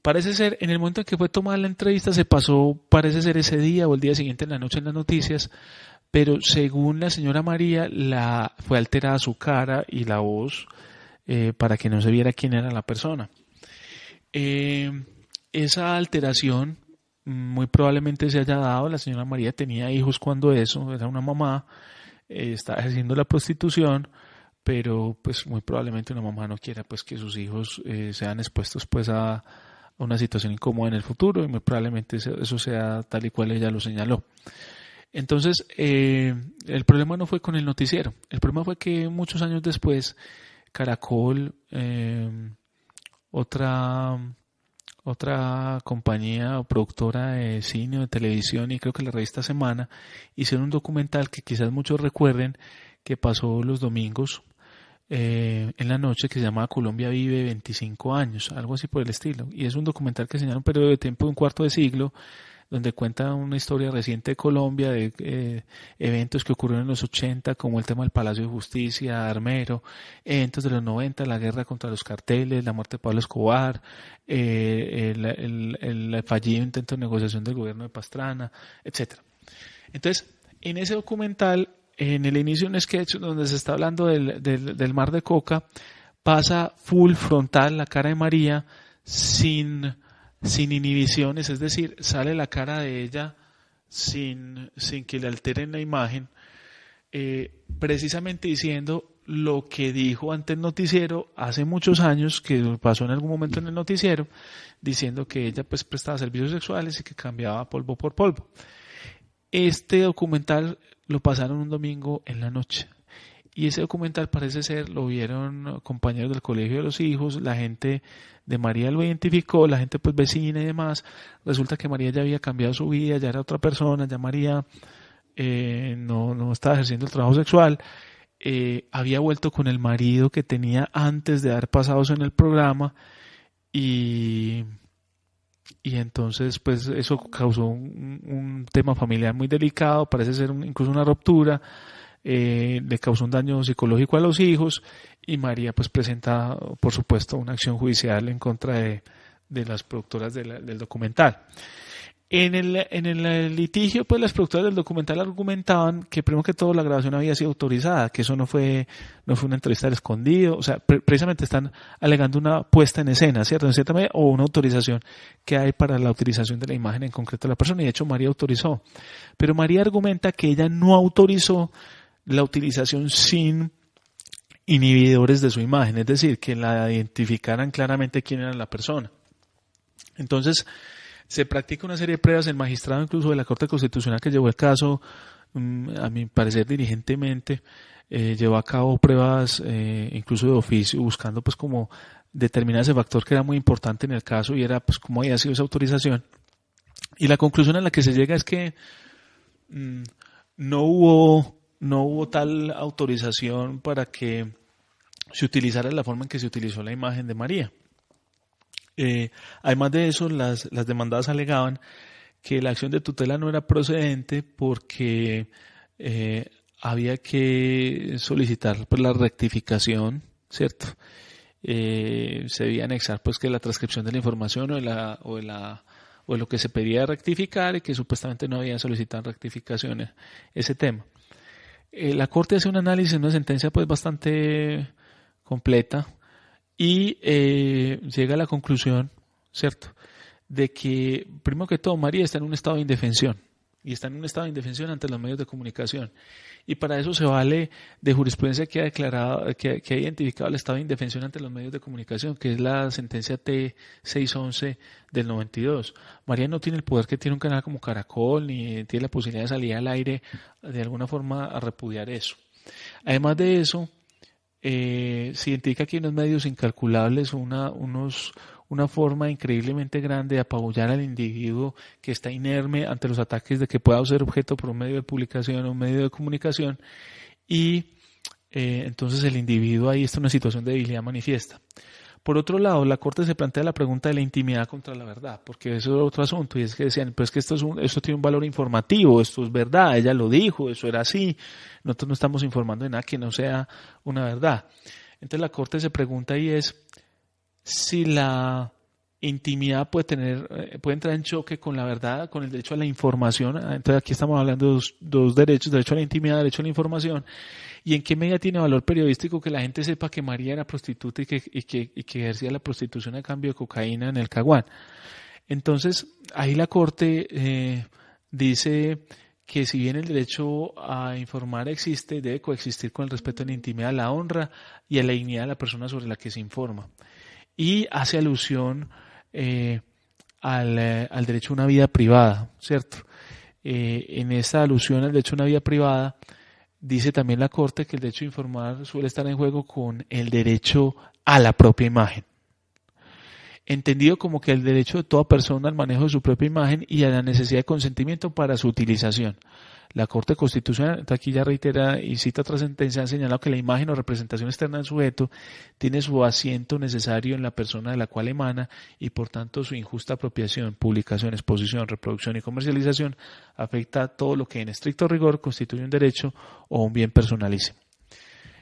Parece ser, en el momento en que fue tomada la entrevista, se pasó, parece ser ese día o el día siguiente en la noche en las noticias, pero según la señora María, fue alterada su cara y la voz para que no se viera quién era la persona. Esa alteración muy probablemente se haya dado, la señora María tenía hijos cuando eso, era una mamá, estaba ejerciendo la prostitución, pero pues muy probablemente una mamá no quiera pues que sus hijos sean expuestos pues a una situación incómoda en el futuro y muy probablemente eso sea tal y cual ella lo señaló. Entonces, el problema no fue con el noticiero, el problema fue que muchos años después Caracol, otra compañía o productora de cine o de televisión y creo que la revista Semana hicieron un documental que quizás muchos recuerden que pasó los domingos en la noche, que se llama Colombia Vive 25 años, algo así por el estilo, y es un documental que señala un periodo de tiempo de un cuarto de siglo donde cuenta una historia reciente de Colombia, de eventos que ocurrieron en los 80, como el tema del Palacio de Justicia, Armero, eventos de los 90, la guerra contra los carteles, la muerte de Pablo Escobar, el fallido intento de negociación del gobierno de Pastrana, etcétera. Entonces, en ese documental, en el inicio de un sketch donde se está hablando del Mar de Coca, pasa full frontal la cara de María sin inhibiciones, es decir, sale la cara de ella sin que le alteren la imagen, precisamente diciendo lo que dijo ante el noticiero hace muchos años, que pasó en algún momento en el noticiero, diciendo que ella pues prestaba servicios sexuales y que cambiaba polvo por polvo. Este documental lo pasaron un domingo en la noche. Y ese documental parece ser, lo vieron compañeros del colegio de los hijos, la gente de María lo identificó, la gente pues vecina y demás. Resulta que María ya había cambiado su vida, ya era otra persona, ya María no estaba ejerciendo el trabajo sexual. Había vuelto con el marido que tenía antes de haber pasado eso en el programa y entonces pues eso causó un tema familiar muy delicado, parece ser incluso una ruptura. Le causó un daño psicológico a los hijos y María pues presenta por supuesto una acción judicial en contra de las productoras del documental. En el litigio pues las productoras del documental argumentaban que primero que todo la grabación había sido autorizada, que eso no fue una entrevista al escondido, o sea, precisamente están alegando una puesta en escena, ¿cierto? En cierta medida, o una autorización que hay para la utilización de la imagen en concreto de la persona, y de hecho María autorizó. Pero María argumenta que ella no autorizó la utilización sin inhibidores de su imagen, es decir, que la identificaran claramente quién era la persona. Entonces, se practica una serie de pruebas. El magistrado incluso de la Corte Constitucional que llevó el caso, a mi parecer diligentemente, llevó a cabo pruebas incluso de oficio, buscando pues como determinar ese factor que era muy importante en el caso y era pues cómo había sido esa autorización. Y la conclusión a la que se llega es que no hubo tal autorización para que se utilizara la forma en que se utilizó la imagen de María. Además de eso, las demandadas alegaban que la acción de tutela no era procedente porque había que solicitar pues, la rectificación, ¿cierto? Se debía anexar pues que la transcripción de la información o de lo que se pedía rectificar y que supuestamente no había solicitado rectificaciones ese tema. La Corte hace un análisis, una sentencia pues bastante completa y llega a la conclusión, ¿cierto?, de que primero que todo María está en un estado de indefensión y está en un estado de indefensión ante los medios de comunicación y para eso se vale de jurisprudencia que ha declarado, que ha identificado el estado de indefensión ante los medios de comunicación, que es la sentencia T611 del 92. María no tiene el poder que tiene un canal como Caracol ni tiene la posibilidad de salir al aire de alguna forma a repudiar eso. Además de eso, se identifica aquí en los medios incalculables una forma increíblemente grande de apabullar al individuo que está inerme ante los ataques de que pueda ser objeto por un medio de publicación o un medio de comunicación y entonces el individuo ahí está en una situación de debilidad manifiesta. Por otro lado, la Corte se plantea la pregunta de la intimidad contra la verdad, porque eso es otro asunto, y es que decían, pues que esto tiene un valor informativo, esto es verdad, ella lo dijo, eso era así, nosotros no estamos informando de nada que no sea una verdad. Entonces la Corte se pregunta y es si la intimidad puede entrar en choque con la verdad, con el derecho a la información. Entonces aquí estamos hablando de dos derechos, derecho a la intimidad, derecho a la información. ¿Y en qué medida tiene valor periodístico que la gente sepa que María era prostituta y que ejercía la prostitución a cambio de cocaína en el Caguán? Entonces, ahí la Corte dice que si bien el derecho a informar existe, debe coexistir con el respeto a la intimidad, a la honra y a la dignidad de la persona sobre la que se informa. Y hace alusión al derecho a una vida privada, ¿cierto? En esta alusión al derecho a una vida privada, dice también la Corte que el derecho a informar suele estar en juego con el derecho a la propia imagen, entendido como que el derecho de toda persona al manejo de su propia imagen y a la necesidad de consentimiento para su utilización. La Corte Constitucional, aquí ya reitera y cita otra sentencia, ha señalado que la imagen o representación externa del sujeto tiene su asiento necesario en la persona de la cual emana y por tanto su injusta apropiación, publicación, exposición, reproducción y comercialización afecta todo lo que en estricto rigor constituye un derecho o un bien personalísimo.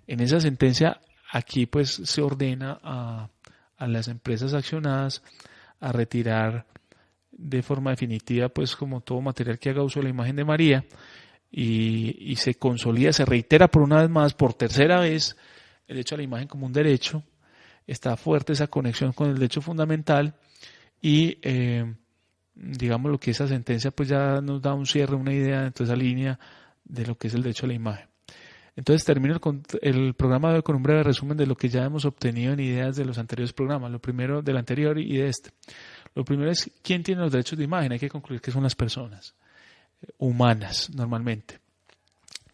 En esa sentencia, aquí pues se ordena a las empresas accionadas a retirar de forma definitiva pues como todo material que haga uso de la imagen de María y se consolida, se reitera por una vez más, por tercera vez, el derecho a la imagen como un derecho. Está fuerte esa conexión con el derecho fundamental y digamos lo que esa sentencia pues ya nos da un cierre, una idea dentro de esa línea de lo que es el derecho a la imagen. Entonces termino el programa de hoy con un breve resumen de lo que ya hemos obtenido en ideas de los anteriores programas, lo primero del anterior y de este. Lo primero es quién tiene los derechos de imagen. Hay que concluir que son las personas humanas normalmente.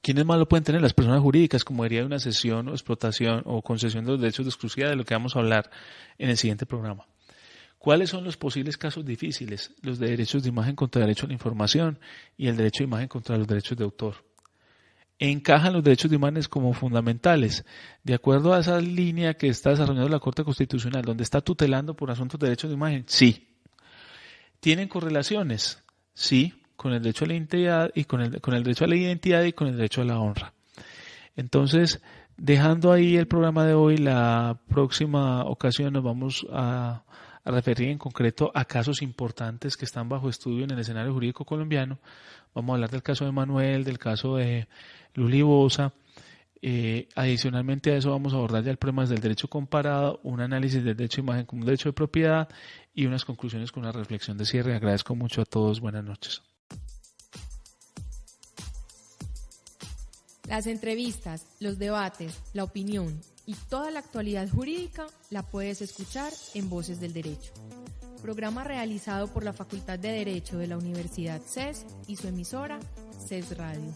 ¿Quiénes más lo pueden tener? Las personas jurídicas, como diría de una cesión o explotación o concesión de los derechos de exclusividad, de lo que vamos a hablar en el siguiente programa. ¿Cuáles son los posibles casos difíciles? Los de derechos de imagen contra el derecho a la información y el derecho de imagen contra los derechos de autor. ¿Encajan los derechos de imagen como fundamentales? De acuerdo a esa línea que está desarrollando la Corte Constitucional, donde está tutelando por asuntos de derechos de imagen, sí. ¿Tienen correlaciones? Sí, con el derecho a la identidad y con el derecho a la identidad y con el derecho a la honra. Entonces, dejando ahí el programa de hoy, la próxima ocasión nos vamos a referir en concreto a casos importantes que están bajo estudio en el escenario jurídico colombiano. Vamos a hablar del caso de Manuel, del caso de Luli Boza. Adicionalmente a eso vamos a abordar ya el problema del derecho comparado, un análisis del derecho de imagen como un derecho de propiedad y unas conclusiones con una reflexión de cierre. Agradezco mucho a todos. Buenas noches. Las entrevistas, los debates, la opinión y toda la actualidad jurídica la puedes escuchar en Voces del Derecho. Programa realizado por la Facultad de Derecho de la Universidad CES y su emisora CES Radio.